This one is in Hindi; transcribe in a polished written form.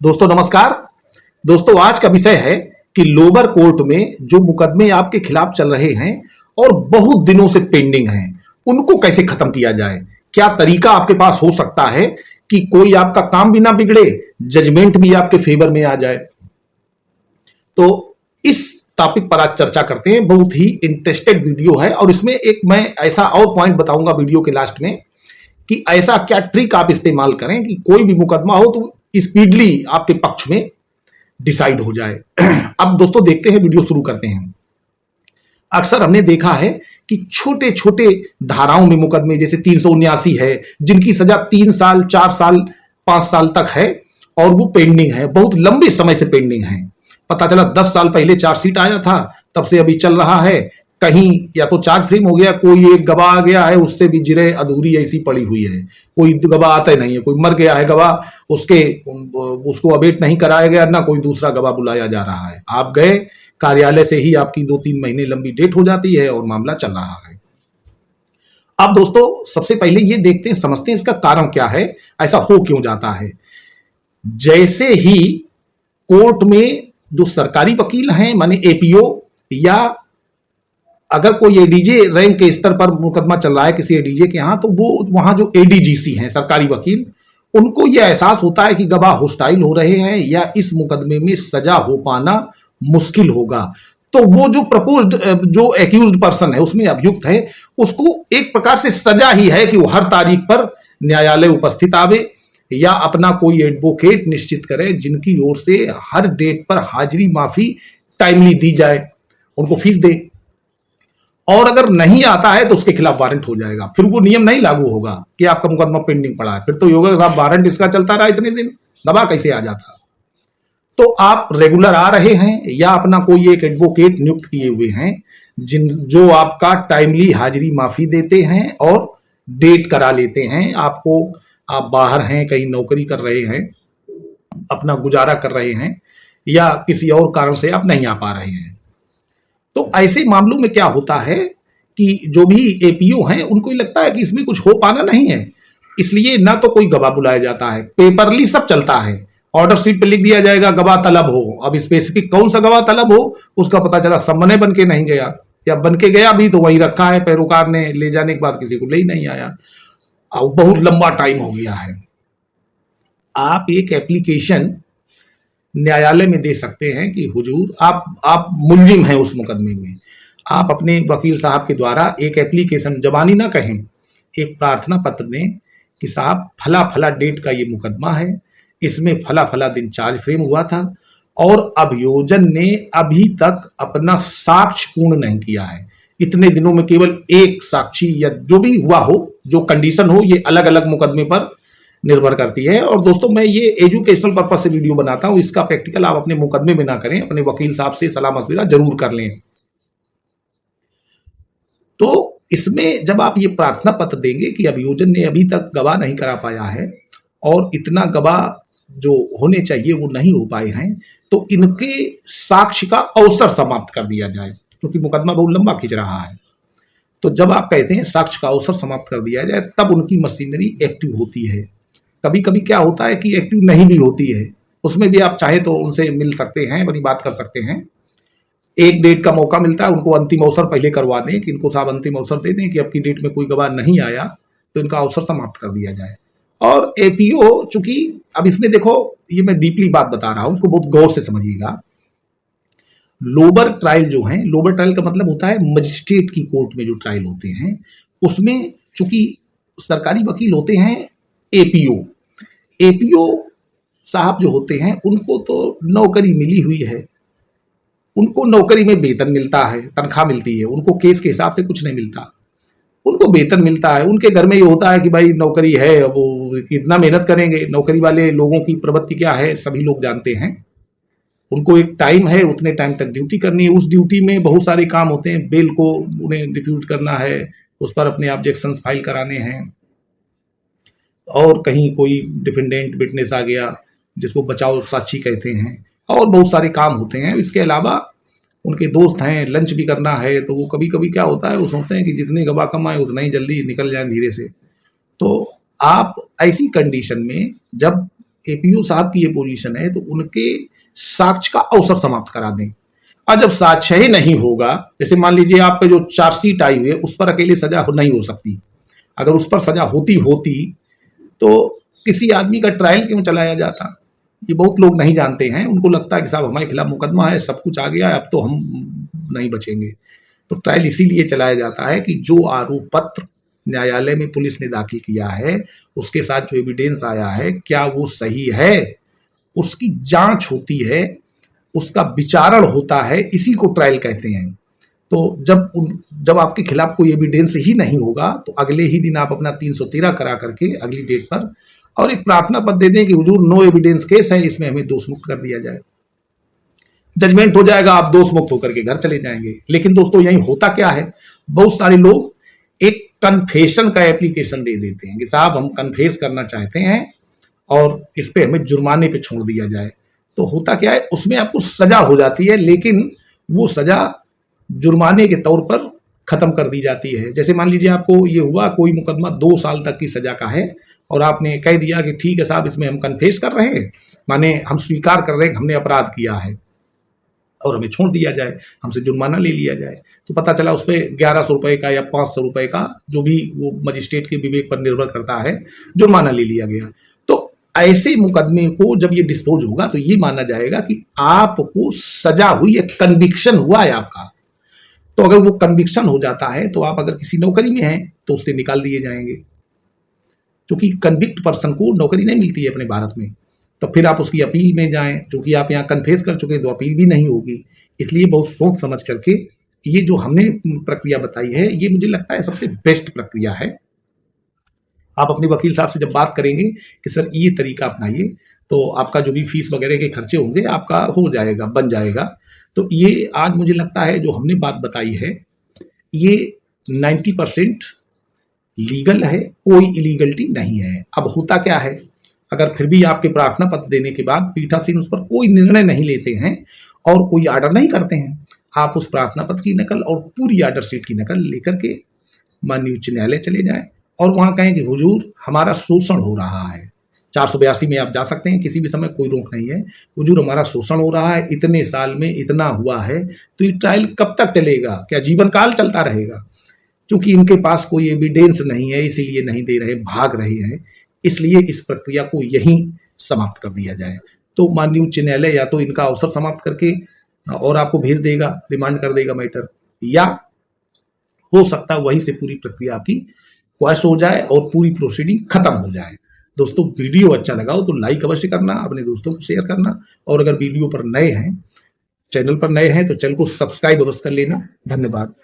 दोस्तों नमस्कार। दोस्तों आज का विषय है कि लोअर कोर्ट में जो मुकदमे आपके खिलाफ चल रहे हैं और बहुत दिनों से पेंडिंग हैं, उनको कैसे खत्म किया जाए। क्या तरीका आपके पास हो सकता है कि कोई आपका काम भी ना बिगड़े, जजमेंट भी आपके फेवर में आ जाए। तो इस टॉपिक पर आज चर्चा करते हैं। बहुत ही इंटरेस्टेड वीडियो है और इसमें एक मैं ऐसा और पॉइंट बताऊंगा वीडियो के लास्ट में कि ऐसा क्या ट्रिक आप इस्तेमाल करें कि कोई भी मुकदमा हो तो स्पीडली आपके पक्ष में डिसाइड हो जाए। अब दोस्तों देखते हैं, वीडियो शुरू करते हैं। अक्सर हमने देखा है कि छोटे छोटे धाराओं में मुकदमे, जैसे 379 है, जिनकी सजा 3 साल 4 साल 5 साल तक है और वो पेंडिंग है, बहुत लंबे समय से पेंडिंग है। पता चला 10 साल पहले चार्जशीट आया था, तब से अभी चल रहा है। कहीं या तो चार्ज फ्रेम हो गया, कोई एक गवाह आ गया है, उससे भी जिरे अधूरी ऐसी पड़ी हुई है, कोई गवाह आता ही नहीं है, कोई मर गया है गवाह, उसको अवेट नहीं कराया गया, ना कोई दूसरा गवाह बुलाया जा रहा है। आप गए कार्यालय से ही आपकी 2-3 महीने लंबी डेट हो जाती है और मामला चल रहा है। अब दोस्तों सबसे पहले ये देखते हैं, समझते हैं इसका कारण क्या है, ऐसा हो क्यों जाता है। जैसे ही कोर्ट में जो सरकारी वकील हैं, माने एपीओ, या अगर कोई एडीजे रैंक के स्तर पर मुकदमा चल रहा है किसी एडीजे के यहाँ, तो वो वहां जो एडीजीसी हैं सरकारी वकील, उनको यह एहसास होता है कि गवाह होस्टाइल हो रहे हैं या इस मुकदमे में सजा हो पाना मुश्किल होगा, तो वो जो प्रपोज्ड जो एक्यूज्ड पर्सन है, उसमें अभियुक्त है, उसको एक प्रकार से सजा ही है कि वो हर तारीख पर न्यायालय उपस्थित आवे या अपना कोई एडवोकेट निश्चित करे जिनकी ओर से हर डेट पर हाजिरी माफी टाइमली दी जाए, उनको फीस दे। और अगर नहीं आता है तो उसके खिलाफ वारंट हो जाएगा। फिर वो नियम नहीं लागू होगा कि आपका मुकदमा पेंडिंग पड़ा है, फिर तो योगा साहब वारंट इसका चलता रहा इतने दिन, गवाह कैसे आ जाता। तो आप रेगुलर आ रहे हैं या अपना कोई एक एडवोकेट नियुक्त किए हुए हैं जो आपका टाइमली हाजिरी माफी देते हैं और डेट करा लेते हैं आपको। आप बाहर हैं, कहीं नौकरी कर रहे हैं, अपना गुजारा कर रहे हैं, या किसी और कारण से आप नहीं आ पा रहे हैं, तो ऐसे मामलों में क्या होता है कि जो भी एपीओ हैं उनको लगता है कि इसमें कुछ हो पाना नहीं है, इसलिए ना तो कोई गवाह बुलाया जाता है, पेपरली सब चलता है। ऑर्डर शीट पे लिख दिया जाएगा गवाह तलब हो। अब स्पेसिफिक कौन सा गवाह तलब हो उसका पता चला सामने बन के नहीं गया, या बन के गया भी तो वहीं रखा है, पैरोकार ने ले जाने के बाद किसी को ले ही नहीं आया। अब बहुत लंबा टाइम हो गया है। आप एक एप्लीकेशन न्यायालय में दे सकते हैं कि हुजूर आप मुलजिम हैं उस मुकदमे में, आप अपने वकील साहब के द्वारा एक एप्लीकेशन, जबानी ना कहें, एक प्रार्थना पत्र दें कि साहब फला फला डेट का ये मुकदमा है, इसमें फला फला दिन चार्ज फ्रेम हुआ था और अभियोजन ने अभी तक अपना साक्ष्य पूर्ण नहीं किया है। इतने दिनों में केवल एक साक्षी या जो भी हुआ हो, जो कंडीशन हो, ये अलग अलग मुकदमे पर निर्भर करती है। और दोस्तों मैं ये एजुकेशनल पर्पज से वीडियो बनाता हूं, इसका प्रैक्टिकल आप अपने मुकदमे में ना करें, अपने वकील साहब से सलाह मशविरा जरूर कर लें। तो इसमें जब आप ये प्रार्थना पत्र देंगे कि अभियोजन ने अभी तक गवाह नहीं करा पाया है और इतना गवाह जो होने चाहिए वो नहीं हो पाए हैं, तो इनके साक्ष्य का अवसर समाप्त कर दिया जाए, क्योंकि मुकदमा बहुत लंबा खिंच रहा है। तो जब आप कहते हैं साक्ष्य का अवसर समाप्त कर दिया जाए, तब उनकी मशीनरी एक्टिव होती है। कभी कभी क्या होता है कि एक्टिव नहीं भी होती है, उसमें भी आप चाहे तो उनसे मिल सकते हैं, बड़ी बात कर सकते हैं। एक डेट का मौका मिलता है, उनको अंतिम अवसर पहले करवा दें कि इनको साहब अंतिम अवसर दे दें कि अब की डेट में कोई गवाह नहीं आया तो इनका अवसर समाप्त कर दिया जाए। और एपीओ, चूंकि अब इसमें देखो, ये मैं डीपली बात बता रहा हूं, इसको बहुत गौर से समझिएगा। लोअर ट्रायल जो है, लोअर ट्रायल का मतलब होता है मजिस्ट्रेट की कोर्ट में जो ट्रायल होते हैं, उसमें चूंकि सरकारी वकील होते हैं एपीओ साहब जो होते हैं, उनको तो नौकरी मिली हुई है, उनको नौकरी में वेतन मिलता है, तनख्वाह मिलती है, उनको केस के हिसाब से कुछ नहीं मिलता, उनको वेतन मिलता है। उनके घर में ये होता है कि भाई नौकरी है, वो इतना मेहनत करेंगे। नौकरी वाले लोगों की प्रवृत्ति क्या है सभी लोग जानते हैं, उनको एक टाइम है, उतने टाइम तक ड्यूटी करनी है। उस ड्यूटी में बहुत सारे काम होते हैं, बेल को उन्हें डिफ्यूज करना है, उस पर अपने ऑब्जेक्शंस फाइल कराने हैं, और कहीं कोई डिफेंडेंट विटनेस आ गया जिसको बचाव साक्षी कहते हैं, और बहुत सारे काम होते हैं। इसके अलावा उनके दोस्त हैं, लंच भी करना है, तो वो कभी कभी क्या होता है, वो सोचते हैं कि जितने गवाह कम आए उतना ही जल्दी निकल जाए धीरे से। तो आप ऐसी कंडीशन में जब एपीओ साहब की ये पोजीशन है तो उनके साक्ष्य का अवसर समाप्त करा दें। और जब साक्ष्य ही नहीं होगा, जैसे मान लीजिए आप पे जो चार्जशीट आई हुई है उस पर अकेले सजा नहीं हो सकती, अगर उस पर सजा होती तो किसी आदमी का ट्रायल क्यों चलाया जाता। ये बहुत लोग नहीं जानते हैं, उनको लगता है कि साहब हमारे खिलाफ मुकदमा है, सब कुछ आ गया है, अब तो हम नहीं बचेंगे। तो ट्रायल इसीलिए चलाया जाता है कि जो आरोप पत्र न्यायालय में पुलिस ने दाखिल किया है उसके साथ जो एविडेंस आया है क्या वो सही है, उसकी जांच होती है, उसका विचारण होता है, इसी को ट्रायल कहते हैं। तो जब आपके खिलाफ कोई एविडेंस ही नहीं होगा तो अगले ही दिन आप अपना 313 करा करके अगली डेट पर और एक प्रार्थना पत्र दे दें कि हुजूर नो एविडेंस केस है, इसमें हमें दोष मुक्त कर दिया जाए। जजमेंट हो जाएगा, आप दोष मुक्त होकर के घर चले जाएंगे। लेकिन दोस्तों यही होता क्या है, बहुत सारे लोग एक कन्फेशन का एप्लीकेशन दे देते हैं कि साहब हम कन्फेस करना चाहते हैं और इस पे हमें जुर्माने पे छोड़ दिया जाए। तो होता क्या है, उसमें आपको सजा हो जाती है लेकिन वो सजा जुर्माने के तौर पर खत्म कर दी जाती है। जैसे मान लीजिए आपको ये हुआ कोई मुकदमा 2 साल तक की सजा का है और आपने कह दिया कि ठीक है साहब इसमें हम कन्फेस कर रहे हैं, माने हम स्वीकार कर रहे हैं कि हमने अपराध किया है और हमें छोड़ दिया जाए, हमसे जुर्माना ले लिया जाए। तो पता चला उस पर 1100 रुपये का या 500 रुपये का, जो भी वो मजिस्ट्रेट के विवेक पर निर्भर करता है, जुर्माना ले लिया गया। तो ऐसे मुकदमे को जब ये डिस्पोज होगा तो ये माना जाएगा कि आपको सजा हुई है, कन्विक्शन हुआ है आपका। तो अगर वो कन्विक्शन हो जाता है तो आप अगर किसी नौकरी में हैं तो उससे निकाल दिए जाएंगे, क्योंकि कन्विक्ट पर्सन को नौकरी नहीं मिलती है अपने भारत में। तो फिर आप उसकी अपील में जाएं, क्योंकि आप यहाँ कन्फेस कर चुके हैं तो अपील भी नहीं होगी। इसलिए बहुत सोच समझ करके ये जो हमने प्रक्रिया बताई है ये मुझे लगता है सबसे बेस्ट प्रक्रिया है। आप अपने वकील साहब से जब बात करेंगे कि सर ये तरीका अपनाइए तो आपका जो भी फीस वगैरह के खर्चे होंगे आपका हो जाएगा, बन जाएगा। तो ये आज मुझे लगता है जो हमने बात बताई है ये 90% लीगल है, कोई इलीगलिटी नहीं है। अब होता क्या है, अगर फिर भी आपके प्रार्थना पत्र देने के बाद पीठासीन उस पर कोई निर्णय नहीं लेते हैं और कोई आर्डर नहीं करते हैं, आप उस प्रार्थना पत्र की नकल और पूरी आर्डर शीट की नकल लेकर के माननीय उच्च न्यायालय चले जाएं और वहां कहें कि हुजूर हमारा शोषण हो रहा है। 482 में आप जा सकते हैं, किसी भी समय कोई रोक नहीं है। हुजूर हमारा शोषण हो रहा है, इतने साल में इतना हुआ है, तो ये ट्रायल कब तक चलेगा, क्या जीवन काल चलता रहेगा। क्योंकि इनके पास कोई एविडेंस नहीं है इसीलिए नहीं दे रहे, भाग रहे हैं, इसलिए इस प्रक्रिया को यहीं समाप्त कर दिया जाए। तो माननीय उच्च न्यायालय या तो इनका अवसर समाप्त करके और आपको भेज देगा, रिमांड कर देगा मैटर, या हो सकता है वहीं से पूरी प्रक्रिया आपकी क्वैश हो जाए और पूरी प्रोसीडिंग खत्म हो जाए। दोस्तों वीडियो अच्छा लगा हो तो लाइक अवश्य करना, अपने दोस्तों को शेयर करना, और अगर वीडियो पर नए हैं, चैनल पर नए हैं तो चैनल को सब्सक्राइब अवश्य कर लेना। धन्यवाद।